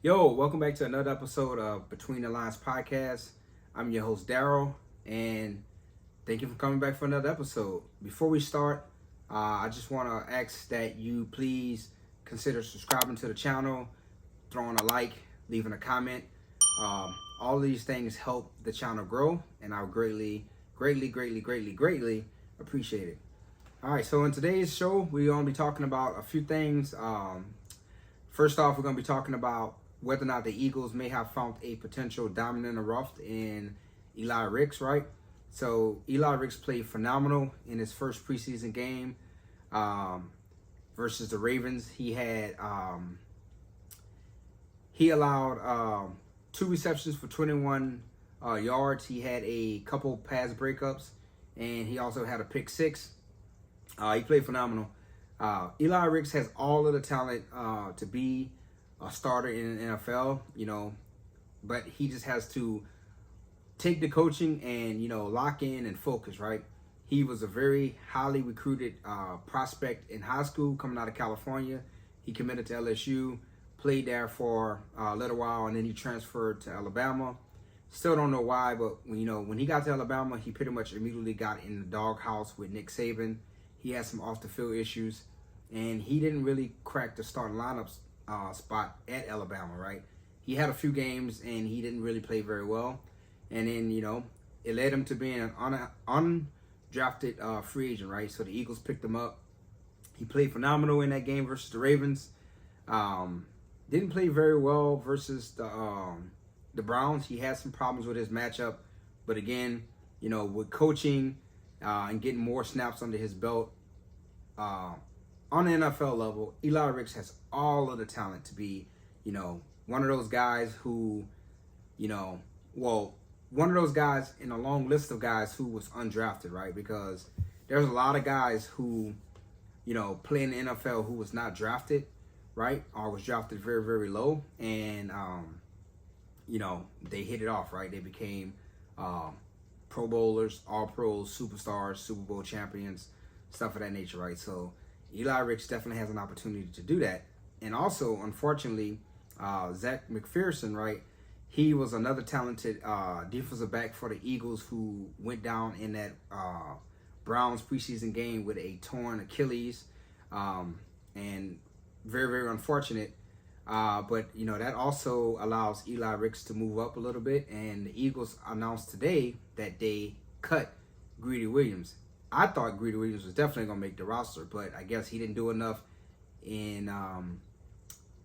Yo, welcome back to another episode of Between the Lines podcast. I'm your host, Daryl, and thank you for coming back for another episode. Before we start, I just want to ask that you please consider subscribing to the channel, throwing a like, leaving a comment. All of these things help the channel grow, and I greatly appreciate it. All right, so in today's show, we're going to be talking about a few things. First off, we're going to be talking about whether or not the Eagles may have found a potential diamond in the rough in Eli Ricks, right? So Eli Ricks played phenomenal in his first preseason game versus the Ravens. He allowed 2 receptions for 21 yards. He had a couple pass breakups, and he also had a pick six. He played phenomenal. Eli Ricks has all of the talent to be a starter in the NFL, but he just has to take the coaching and, lock in and focus, right? He was a very highly recruited prospect in high school coming out of California. He committed to LSU, played there for a little while, and then he transferred to Alabama. Still don't know why, but when he got to Alabama, he pretty much immediately got in the doghouse with Nick Saban. He had some off-the-field issues, and he didn't really crack the starting lineups spot at Alabama, right? He had a few games, and he didn't really play very well. And then, it led him to being an undrafted free agent, right? So the Eagles picked him up. He played phenomenal in that game versus the Ravens. Didn't play very well versus the Browns. He had some problems with his matchup. But again, with coaching and getting more snaps under his belt, on the NFL level, Eli Ricks has all of the talent to be, one of those guys who, one of those guys in a long list of guys who was undrafted, right? Because there's a lot of guys who, play in the NFL who was not drafted, right? Or was drafted very, very low. And, they hit it off, right? They became Pro Bowlers, All Pros, Superstars, Super Bowl champions, stuff of that nature, right? So Eli Ricks definitely has an opportunity to do that. And also, unfortunately, Zach McPherson, right? He was another talented defensive back for the Eagles who went down in that Browns preseason game with a torn Achilles. And very, very unfortunate. But, that also allows Eli Ricks to move up a little bit. And the Eagles announced today that they cut Greedy Williams. I thought Greedy Williams was definitely going to make the roster, but I guess he didn't do enough in,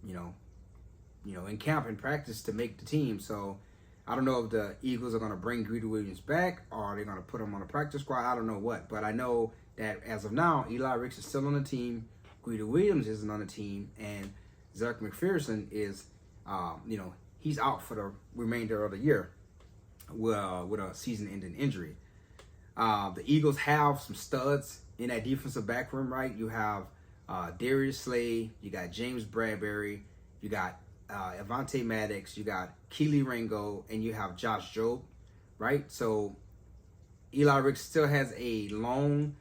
in camp and practice to make the team. So I don't know if the Eagles are going to bring Greedy Williams back or they're going to put him on a practice squad. I don't know what, but I know that as of now, Eli Ricks is still on the team. Greedy Williams isn't on the team, and Zach McPherson is, he's out for the remainder of the year with a season-ending injury. The Eagles have some studs in that defensive back room, right? You have Darius Slay, you got James Bradbury, you got Avonte Maddox, you got Kelee Ringo, and you have Josh Jobe, right? So Eli Ricks still has a long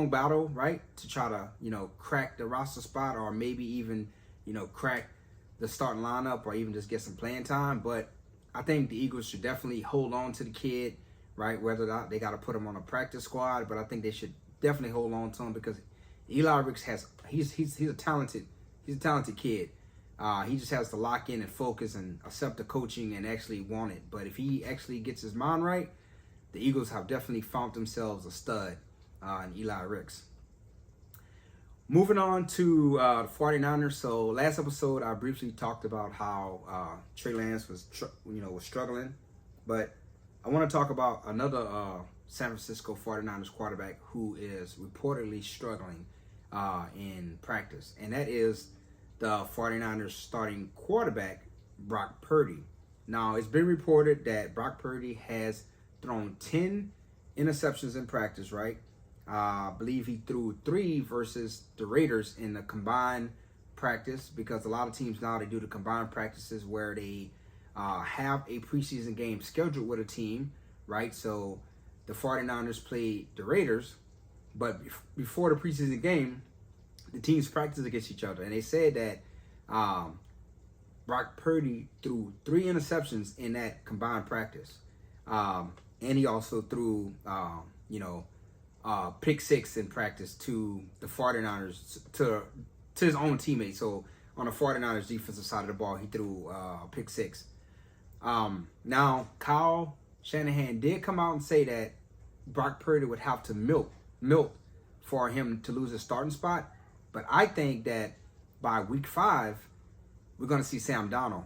battle, right, to try to, crack the roster spot or maybe even, crack the starting lineup or even just get some playing time. But I think the Eagles should definitely hold on to the kid, right, whether or not they got to put him on a practice squad. But I think they should definitely hold on to him because Eli Ricks he's a talented kid. He just has to lock in and focus and accept the coaching and actually want it. But if he actually gets his mind right, the Eagles have definitely found themselves a stud in Eli Ricks. Moving on to the 49ers. So last episode, I briefly talked about how Trey Lance was struggling. But I want to talk about another San Francisco 49ers quarterback who is reportedly struggling in practice. And that is the 49ers starting quarterback, Brock Purdy. Now, it's been reported that Brock Purdy has thrown 10 interceptions in practice, right? I believe he threw 3 versus the Raiders in the combined practice because a lot of teams now, they do the combined practices where they have a preseason game scheduled with a team, right? So the 49ers played the Raiders, but before the preseason game, the teams practiced against each other. And they said that Brock Purdy threw 3 interceptions in that combined practice. And he also threw, pick 6 in practice to the 49ers, to his own teammates. So on the 49ers defensive side of the ball, he threw pick 6. Now, Kyle Shanahan did come out and say that Brock Purdy would have to milk for him to lose his starting spot. But I think that by week 5, we're going to see Sam Darnold.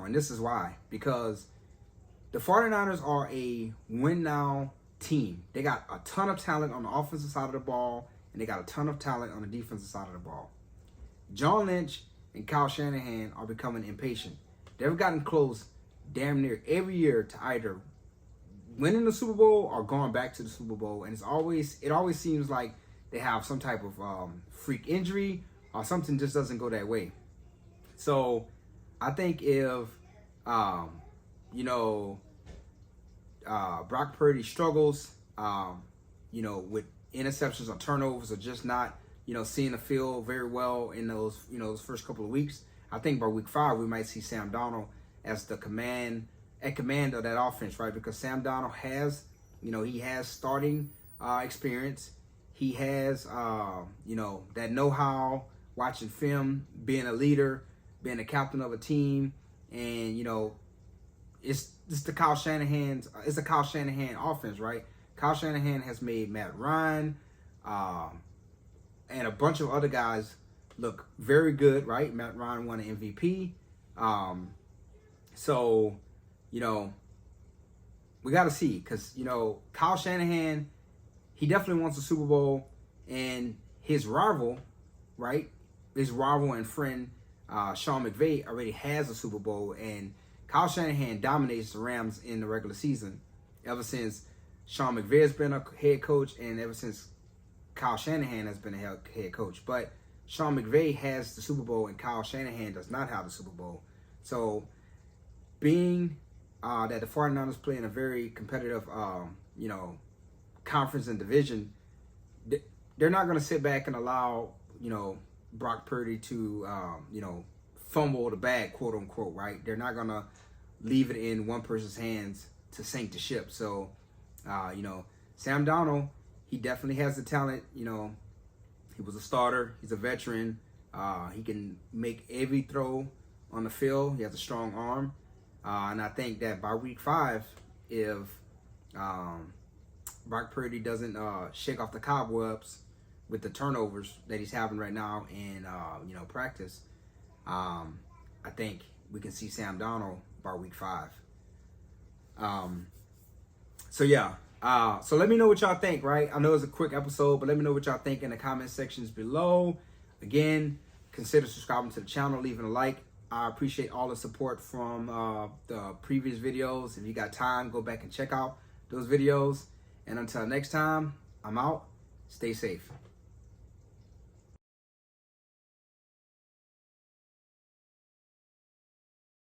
And this is why. Because the 49ers are a win-now team. They got a ton of talent on the offensive side of the ball, and they got a ton of talent on the defensive side of the ball. John Lynch and Kyle Shanahan are becoming impatient. They've gotten close damn near every year to either winning the Super Bowl or going back to the Super Bowl, and it always seems like they have some type of freak injury or something just doesn't go that way. So I think if Brock Purdy struggles, with interceptions or turnovers or just not, seeing the field very well in those first couple of weeks, I think by week 5 we might see Sam Darnold as the command of that offense, right? Because Sam Darnold has, he has starting experience. He has, that know-how, watching film, being a leader, being a captain of a team, and it's the Kyle Shanahan offense, right? Kyle Shanahan has made Matt Ryan and a bunch of other guys look very good, right? Matt Ryan won an MVP. So, we got to see, because, Kyle Shanahan, he definitely wants a Super Bowl, and his rival, right? His rival and friend, Sean McVay, already has a Super Bowl, and Kyle Shanahan dominates the Rams in the regular season ever since Sean McVay has been a head coach, and ever since Kyle Shanahan has been a head coach. But Sean McVay has the Super Bowl, and Kyle Shanahan does not have the Super Bowl. So, being that the 49ers play in a very competitive, conference and division, they're not going to sit back and allow, Brock Purdy to, fumble the bag, quote unquote, right? They're not going to leave it in one person's hands to sink the ship. So, Sam Darnold, he definitely has the talent. He was a starter. He's a veteran. He can make every throw on the field. He has a strong arm. And I think that by week 5, if Brock Purdy doesn't shake off the cobwebs with the turnovers that he's having right now in practice, I think we can see Sam Darnold by week 5. So let me know what y'all think, right? I know it's a quick episode, but let me know what y'all think in the comment sections below. Again, consider subscribing to the channel, leaving a like. I appreciate all the support from the previous videos. If you got time, go back and check out those videos. And until next time, I'm out. Stay safe.